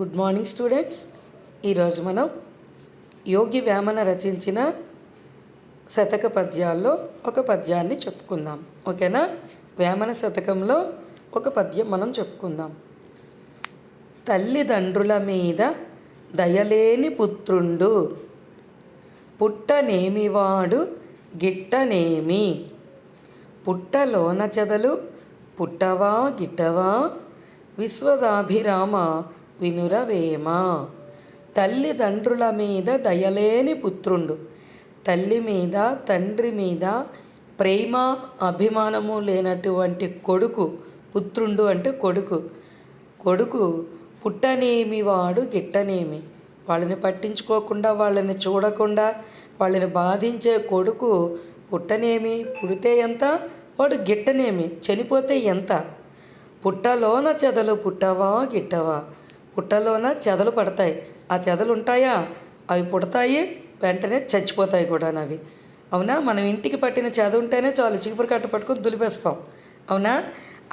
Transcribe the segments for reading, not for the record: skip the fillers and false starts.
Good morning students. ఈరోజు మనం యోగి వేమన రచించిన శతక పద్యాల్లో ఒక పద్యాన్ని చెప్పుకుందాం. ఓకేనా? వేమన శతకంలో ఒక పద్యం మనం చెప్పుకుందాం. తల్లిదండ్రుల మీద దయలేని పుత్రుండు, పుట్టనేమివాడు గిట్టనేమి, పుట్టలోన చెదలు పుట్టవా గిట్టవా, విశ్వదాభిరామ వినురవేమ. తల్లిదండ్రుల మీద దయలేని పుత్రుండు, తల్లి మీద తండ్రి మీద ప్రేమ అభిమానము లేనటువంటి కొడుకు. పుత్రుండు అంటే కొడుకు. కొడుకు పుట్టనేమి వాడు గిట్టనేమి, వాళ్ళని పట్టించుకోకుండా, వాళ్ళని చూడకుండా, వాళ్ళని బాధించే కొడుకు పుట్టనేమి, పుడితే ఎంత, వాడు గిట్టనేమి, చనిపోతే ఎంత. పుట్టలోన చెదలు పుట్టవా గిట్టవా, పుట్టలోన చెదలు పడతాయి, ఆ చెదలు ఉంటాయా, అవి పుడతాయి, వెంటనే చచ్చిపోతాయి కూడా అవి. అవునా? మనం ఇంటికి పట్టిన చెద ఉంటేనే చాలు, చీపురు కట్ట పట్టుకొని దులిపేస్తాం. అవునా?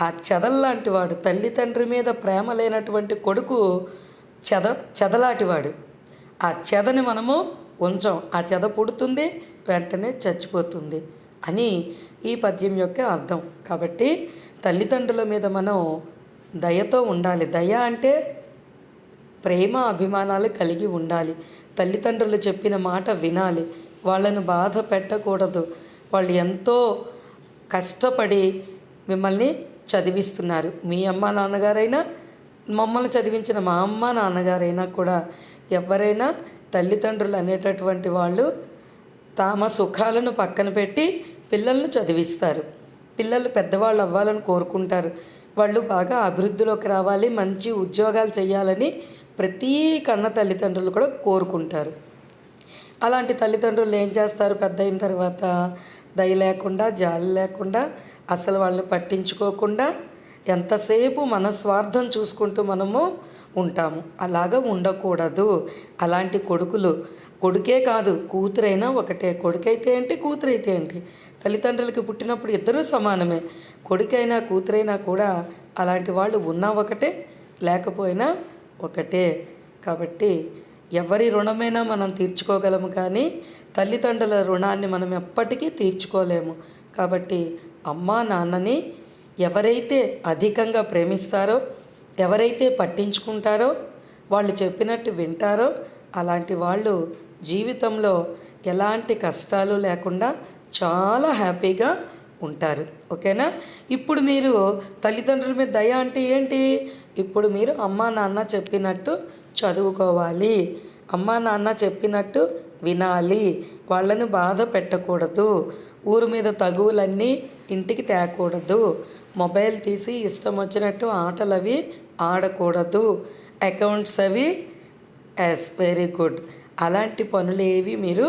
ఆ చెదల్లాంటి వాడు, తల్లి తండ్రి మీద ప్రేమ లేనటువంటి కొడుకు చెదలాంటివాడు. ఆ చెదని మనము ఉంచం, ఆ చెద పుడుతుంది, వెంటనే చచ్చిపోతుంది అని ఈ పద్యం యొక్క అర్థం. కాబట్టి తల్లిదండ్రుల మీద మనం దయతో ఉండాలి. దయ అంటే ప్రేమ అభిమానాలు కలిగి ఉండాలి. తల్లిదండ్రులు చెప్పిన మాట వినాలి, వాళ్ళను బాధ పెట్టకూడదు. వాళ్ళు ఎంతో కష్టపడి మిమ్మల్ని చదివిస్తున్నారు. మీ అమ్మ నాన్నగారైనా, మమ్మల్ని చదివించిన మా అమ్మ నాన్నగారైనా కూడా, ఎవరైనా తల్లిదండ్రులు అనేటటువంటి వాళ్ళు తమ సుఖాలను పక్కన పెట్టి పిల్లలను చదివిస్తారు. పిల్లలు పెద్దవాళ్ళు అవ్వాలని కోరుకుంటారు. వాళ్ళు బాగా అభివృద్ధిలోకి రావాలి, మంచి ఉద్యోగాలు చేయాలని ప్రతీ కన్న తల్లిదండ్రులు కూడా కోరుకుంటారు. అలాంటి తల్లిదండ్రులు ఏం చేస్తారు, పెద్ద అయిన తర్వాత దయ లేకుండా, జాలి లేకుండా, అసలు వాళ్ళని పట్టించుకోకుండా ఎంతసేపు మన స్వార్థం చూసుకుంటూ మనము ఉంటాము. అలాగా ఉండకూడదు. అలాంటి కొడుకే కాదు, కూతురైనా ఒకటే. కొడుకైతే ఏంటి, కూతురైతే ఏంటి, తల్లిదండ్రులకి పుట్టినప్పుడు ఇద్దరూ సమానమే. కొడుకైనా కూతురైనా కూడా అలాంటి వాళ్ళు ఉన్నా ఒకటే, లేకపోయినా ఒకటే. కాబట్టి ఎవరి రుణమైనా మనం తీర్చుకోగలము, కానీ తల్లిదండ్రుల రుణాన్ని మనం ఎప్పటికీ తీర్చుకోలేము. కాబట్టి అమ్మా నాన్నని ఎవరైతే అధికంగా ప్రేమిస్తారో, ఎవరైతే పట్టించుకుంటారో, వాళ్ళు చెప్పినట్టు వింటారో, అలాంటి వాళ్ళు జీవితంలో ఎలాంటి కష్టాలు లేకుండా చాలా హ్యాపీగా ఉంటారు. ఓకేనా? ఇప్పుడు మీరు తల్లిదండ్రుల మీద దయ అంటే ఏంటి? ఇప్పుడు మీరు అమ్మా నాన్న చెప్పినట్టు చదువుకోవాలి, అమ్మా నాన్న చెప్పినట్టు వినాలి, వాళ్ళని బాధ పెట్టకూడదు, ఊరు మీద తగువులన్నీ ఇంటికి తేకూడదు, మొబైల్ తీసి ఇష్టం వచ్చినట్టు ఆటలు అవి ఆడకూడదు, అకౌంట్స్ అవి వెరీ గుడ్, అలాంటి పనులు ఏవి మీరు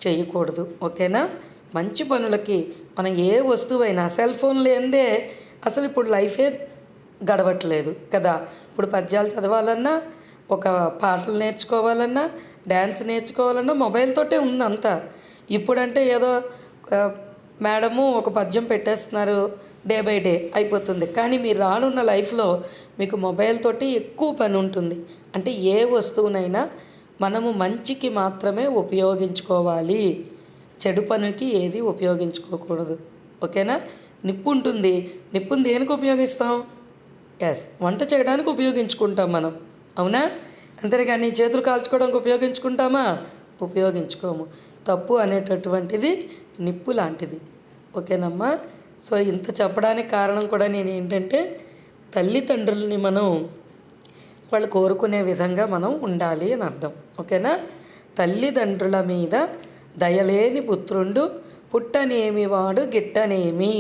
చేయకూడదు. ఓకేనా? మంచి పనులకి మనం ఏ వస్తువైనా, సెల్ ఫోన్ లేనిదే అసలు ఇప్పుడు లైఫే గడవట్లేదు కదా. ఇప్పుడు పద్యాలు చదవాలన్నా, ఒక పాటలు నేర్చుకోవాలన్నా, డ్యాన్స్ నేర్చుకోవాలన్నా మొబైల్తోటే ఉందంతా. ఇప్పుడంటే ఏదో మేడము ఒక పద్యం పెట్టేస్తున్నారు, డే బై డే అయిపోతుంది. కానీ మీరు రానున్న లైఫ్లో మీకు మొబైల్ తోటి ఎక్కువ పని ఉంటుంది. అంటే ఏ వస్తువునైనా మనము మంచికి మాత్రమే ఉపయోగించుకోవాలి, చెడు పనికి ఏది ఉపయోగించుకోకూడదు. ఓకేనా? నిప్పు ఉంటుంది, నిప్పుని దేనికి ఉపయోగిస్తాం? వంట చేయడానికి ఉపయోగించుకుంటాం మనం. అవునా? అంతేగాని చేతులు కాల్చుకోవడానికి ఉపయోగించుకుంటామా? ఉపయోగించుకోము. తప్పు అనేటటువంటిది నిప్పు లాంటిది. ఓకేనమ్మా? సో ఇంత చెప్పడానికి కారణం కూడా నేను ఏంటంటే, తల్లిదండ్రులని మనం వాళ్ళు కోరుకునే విధంగా మనం ఉండాలి అని అర్థం. ఓకేనా? తల్లిదండ్రుల మీద దయలేని పుత్రుండు, పుట్టనేమి వాడు గిట్టనేమి,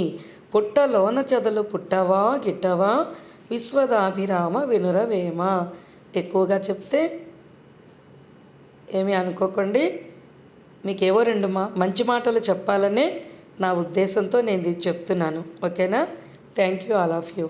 పుట్టలోన చెదలు పుట్టవా గిట్టవా, విశ్వదాభిరామ వినురవేమ. ఎక్కువగా చెప్తే ఏమీ అనుకోకండి, మీకేవో రెండు మంచి మాటలు చెప్పాలనే నా ఉద్దేశంతో నేను ఇది చెప్తున్నాను. ఓకేనా? Thank you all of you.